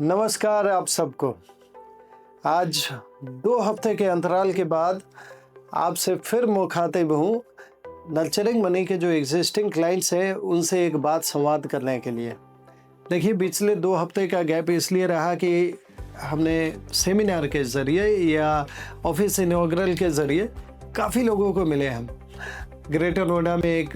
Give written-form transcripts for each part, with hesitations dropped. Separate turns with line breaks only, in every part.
नमस्कार आप सबको। आज 2 हफ्ते के अंतराल के बाद आपसे फिर मुखातिब हूँ नर्चरिंग मनी के जो एग्जिस्टिंग क्लाइंट्स हैं उनसे एक बात संवाद करने के लिए। देखिए, पिछले 2 हफ्ते का गैप इसलिए रहा कि हमने सेमिनार के ज़रिए या ऑफिस इनॉग्रल के ज़रिए काफ़ी लोगों को मिले। हम ग्रेटर नोएडा में एक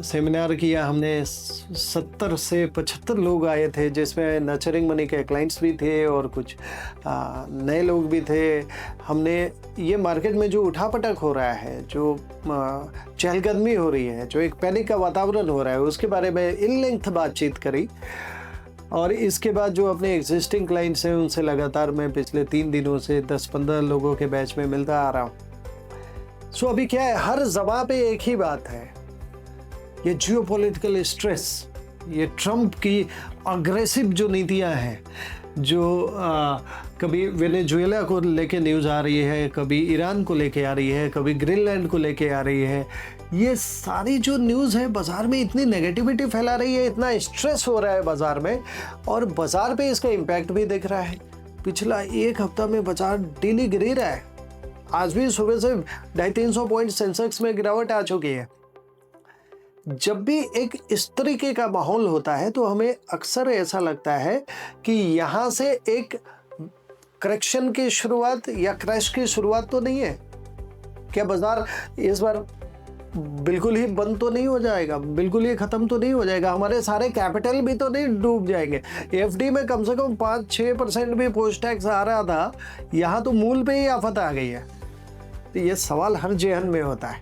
सेमिनार किया हमने। 70 से 75 लोग आए थे, जिसमें नर्चरिंग मनी के क्लाइंट्स भी थे और कुछ नए लोग भी थे। हमने ये मार्केट में जो उठापटक हो रहा है, जो चहलकदमी हो रही है, जो एक पैनिक का वातावरण हो रहा है, उसके बारे में इन लेंथ बातचीत करी। और इसके बाद जो अपने एग्जिस्टिंग क्लाइंट्स हैं उनसे लगातार मैं पिछले 3 दिनों से 10-15 लोगों के बैच में मिलता आ रहा हूँ। सो अभी क्या है, हर जगह पे एक ही बात है, ये जियोपॉलिटिकल स्ट्रेस, ये ट्रम्प की अग्रेसिव जो नीतियां हैं, जो कभी वेनेजुएला को लेके न्यूज़ आ रही है, कभी ईरान को लेके आ रही है, कभी ग्रीनलैंड को लेके आ रही है। ये सारी जो न्यूज़ है बाज़ार में इतनी नेगेटिविटी फैला रही है, इतना स्ट्रेस हो रहा है बाज़ार में, और बाज़ार पे इसका इम्पैक्ट भी दिख रहा है। पिछला 1 हफ्ता में बाज़ार डेली गिर ही रहा है। आज भी सुबह से 250-300 पॉइंट सेंसेक्स में गिरावट आ चुकी है। जब भी एक इस तरीके का माहौल होता है तो हमें अक्सर ऐसा लगता है कि यहाँ से एक करेक्शन की शुरुआत या क्रैश की शुरुआत तो नहीं है। क्या बाजार इस बार बिल्कुल ही बंद तो नहीं हो जाएगा, बिल्कुल ही ख़त्म तो नहीं हो जाएगा, हमारे सारे कैपिटल भी तो नहीं डूब जाएंगे। एफडी में कम से कम 5-6% भी पोस्ट टैक्स आ रहा था, यहाँ तो मूल पे ही आफत आ गई है। तो ये सवाल हर जेहन में होता है।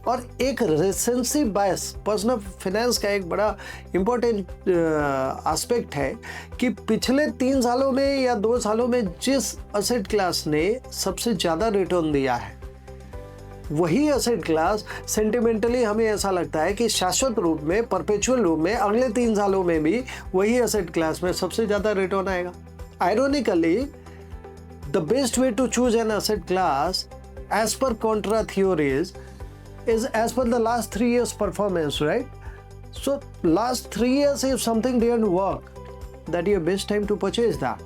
और एक रिसेंसी बायस, पर्सनल फाइनेंस का एक बड़ा इम्पोर्टेंट एस्पेक्ट है कि पिछले 3 सालों में या 2 सालों में जिस एसेट क्लास ने सबसे ज़्यादा रिटर्न दिया है, वही एसेट क्लास सेंटिमेंटली हमें ऐसा लगता है कि शाश्वत रूप में, परपेचुअल रूप में अगले 3 सालों में भी वही एसेट क्लास में सबसे ज़्यादा रिटर्न आएगा। Ironically, the best way to choose an asset class as per contra theories is as per the last 3 years performance, right? So last 3 years if something didn't work, that your best time to purchase that.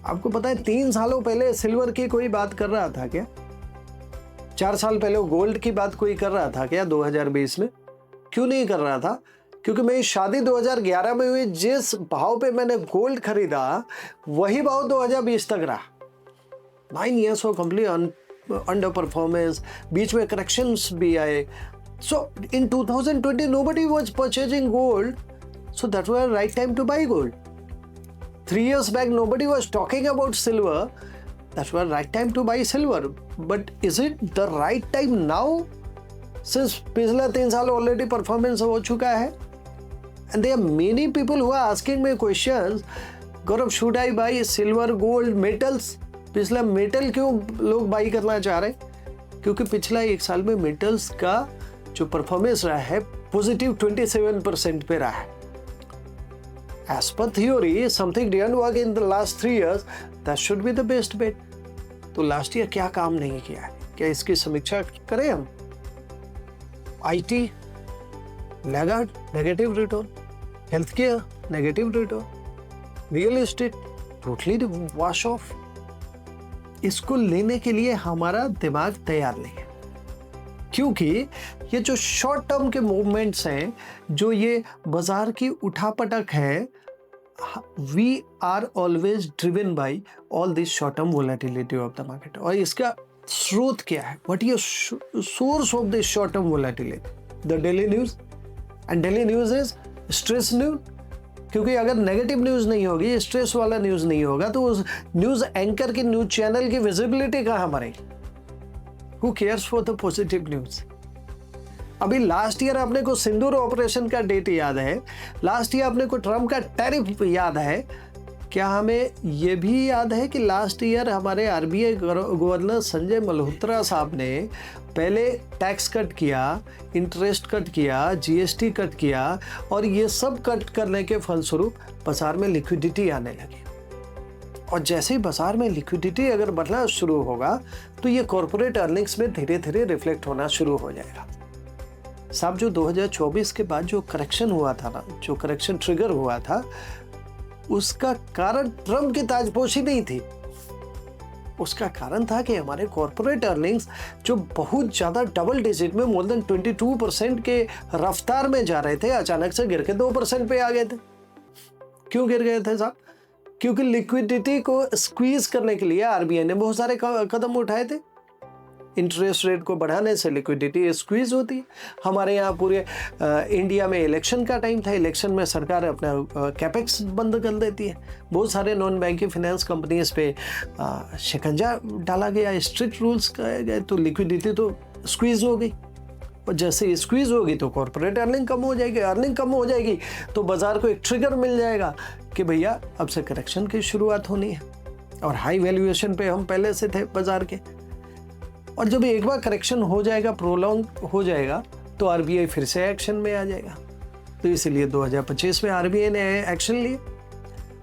आपको पता है 3 सालों पहले silver की कोई बात कर रहा था क्या? 4 साल पहले गोल्ड की बात कोई कर रहा था क्या 2020 में? क्यों नहीं कर रहा था? क्योंकि मेरी शादी 2011 में हुई, जिस भाव पे मैंने गोल्ड खरीदा वही भाव 2020 तक रहा। 9 years हो कंप्लीट अंडर परफॉर्मेंस, बीच में करेक्शंस भी आए। सो इन 2020 nobody was purchasing gold, so that was right time to buy gold. 3 years back nobody was talking about silver, that was right time to buy silver. But is it the right time now? Since पिछला 3 साल already performance हो चुका है, and there are many people who are asking me questions, Gaurav, should I buy silver, gold, metals? पिछला metal क्यों लोग by करना चाह रहे हैं? क्योंकि पिछला 1 साल में मेटल्स का जो परफॉर्मेंस रहा है पॉजिटिव 27% पे रहा है। As per theory something didn't work in the last 3 years, that should be the best bet. तो लास्ट ईयर क्या काम नहीं किया है, क्या इसकी समीक्षा करें हम? IT laggard, negative return, health care negative return, real estate totally wash off. इसको लेने के लिए हमारा दिमाग तैयार नहीं है, क्योंकि ये जो शॉर्ट टर्म के मूवमेंट्स हैं, जो ये बाजार की उठापटक है, we are always driven by all this short term volatility of the market. और इसका स्रोत क्या है? What is source of this short term volatility? The daily news, and daily news is stress news. क्योंकि अगर नेगेटिव न्यूज़ नहीं होगी, stress वाला न्यूज़ नहीं होगा, तो उस न्यूज़ एंकर की, न्यूज़ चैनल की विजिबिलिटी कहाँ मरेगी? Who cares for the positive news? अभी लास्ट ईयर अपने को सिंदूर ऑपरेशन का डेट याद है, लास्ट ईयर अपने को ट्रम्प का टैरिफ याद है। क्या हमें ये भी याद है कि लास्ट ईयर हमारे आरबीआई गवर्नर संजय मल्होत्रा साहब ने पहले टैक्स कट किया, इंटरेस्ट कट किया, जीएसटी कट किया, और ये सब कट करने के फलस्वरूप बाजार में लिक्विडिटी आने लगी। और जैसे ही बाजार में लिक्विडिटी अगर बढ़ना शुरू होगा तो ये कॉर्पोरेट अर्निंग्स में धीरे धीरे रिफ्लेक्ट होना शुरू हो जाएगा। साहब, जो 2024 के बाद जो करेक्शन हुआ था ना, जो करेक्शन ट्रिगर हुआ था, उसका कारण ट्रम्प की ताजपोशी नहीं थी, उसका कारण था कि हमारे कॉर्पोरेट अर्निंग्स जो बहुत ज़्यादा डबल डिजिट में मोर देन 22% के रफ्तार में जा रहे थे, अचानक से गिर के 2% पे आ गए थे। क्यों गिर गए थे साहब? क्योंकि लिक्विडिटी को स्क्वीज करने के लिए आरबीआई ने बहुत सारे कदम उठाए थे। इंटरेस्ट रेट को बढ़ाने से लिक्विडिटी स्क्वीज होती है। हमारे यहाँ पूरे इंडिया में इलेक्शन का टाइम था, इलेक्शन में सरकार अपना कैपेक्स बंद कर देती है, बहुत सारे नॉन बैंकिंग फाइनेंस कंपनीज पे शिकंजा डाला गया, स्ट्रिक्ट रूल्स कराए गए, तो लिक्विडिटी तो स्क्वीज हो गई। और जैसे स्क्वीज होगी तो कॉर्पोरेट अर्निंग कम हो जाएगी, अर्निंग कम हो जाएगी तो बाजार को एक ट्रिगर मिल जाएगा कि भैया अब से करेक्शन की शुरुआत होनी है। और हाई वैल्यूएशन पे हम पहले से थे बाजार के, और जब एक बार करेक्शन हो जाएगा, प्रोलॉन्ग हो जाएगा, तो आरबीआई फिर से एक्शन में आ जाएगा। तो इसीलिए 2025 में आरबीआई ने एक्शन लिया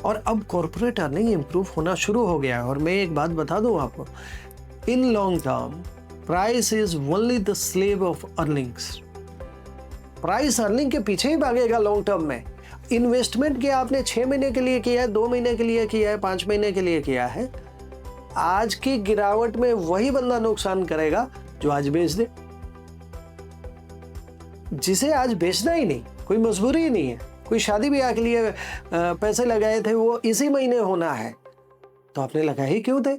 और अब कॉर्पोरेट अर्निंग इंप्रूव होना शुरू हो गया है। और मैं एक बात बता दूं आपको, in long term price is only the slave of earnings. Price earning के पीछे ही भागेगा लॉन्ग टर्म में। इन्वेस्टमेंट किया आपने 6 महीने के लिए किया है, 2 महीने के लिए किया है, 5 महीने के लिए किया है, आज की गिरावट में वही बंदा नुकसान करेगा जो आज बेच दे, जिसे आज बेचना ही नहीं, कोई मजबूरी ही नहीं है, कोई शादी ब्याह के लिए पैसे लगाए थे वो इसी महीने होना है, तो आपने लगाए ही क्यों थे?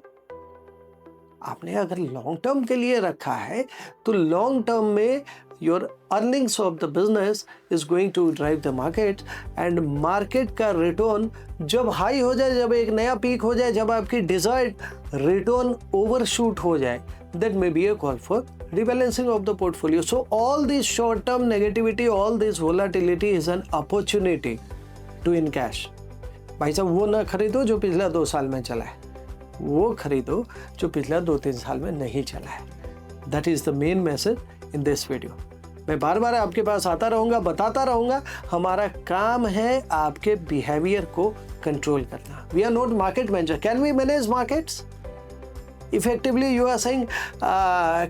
आपने अगर लॉन्ग टर्म के लिए रखा है तो लॉन्ग टर्म में your earnings of the business is going to drive the market, and market का रिटर्न जब हाई हो जाए, जब एक नया पीक हो जाए, जब आपकी डिजायर्ड रिटर्न ओवरशूट हो जाए, that may be a call for rebalancing of the portfolio. So all this short term negativity, all this volatility is an opportunity to in cash. भाई साहब वो ना खरीदो जो पिछला 2 साल में चला है, वो खरीदो जो पिछला 2-3 साल में नहीं चला है। That is the main message in this video. मैं बार बार आपके पास आता रहूँगा, बताता रहूँगा, हमारा काम है आपके बिहेवियर को कंट्रोल करना। We are not market manager. Can we manage markets? Effectively you are saying,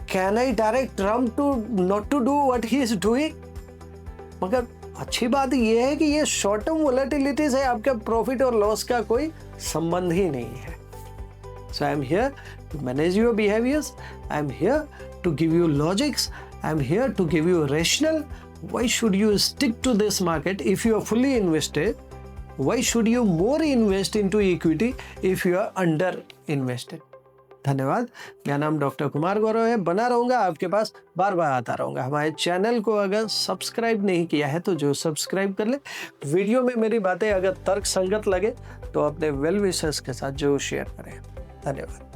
can I direct Trump to not to do what he is doing? मगर अच्छी बात यह है कि ये शॉर्ट टर्म वोलेटिलिटीज है, आपका प्रॉफिट और लॉस का कोई संबंध ही नहीं है। So I am here to manage your behaviors. I am here to give you logics. I am here to give you rational. Why should you stick to this market if you are fully invested? Why should you more invest into equity if you are under invested? धन्यवाद। मेरा नाम doctor Kumar Gaurav है। बना रहूँगा आपके पास, बार बार आता रहूँगा। हमारे चैनल को अगर सब्सक्राइब नहीं किया है तो जो सब्सक्राइब कर ले। वीडियो में मेरी बातें अगर तर्क संगत लगे तो अपने वेल विशर्स के साथ जरूर शेयर करें। धन्यवाद।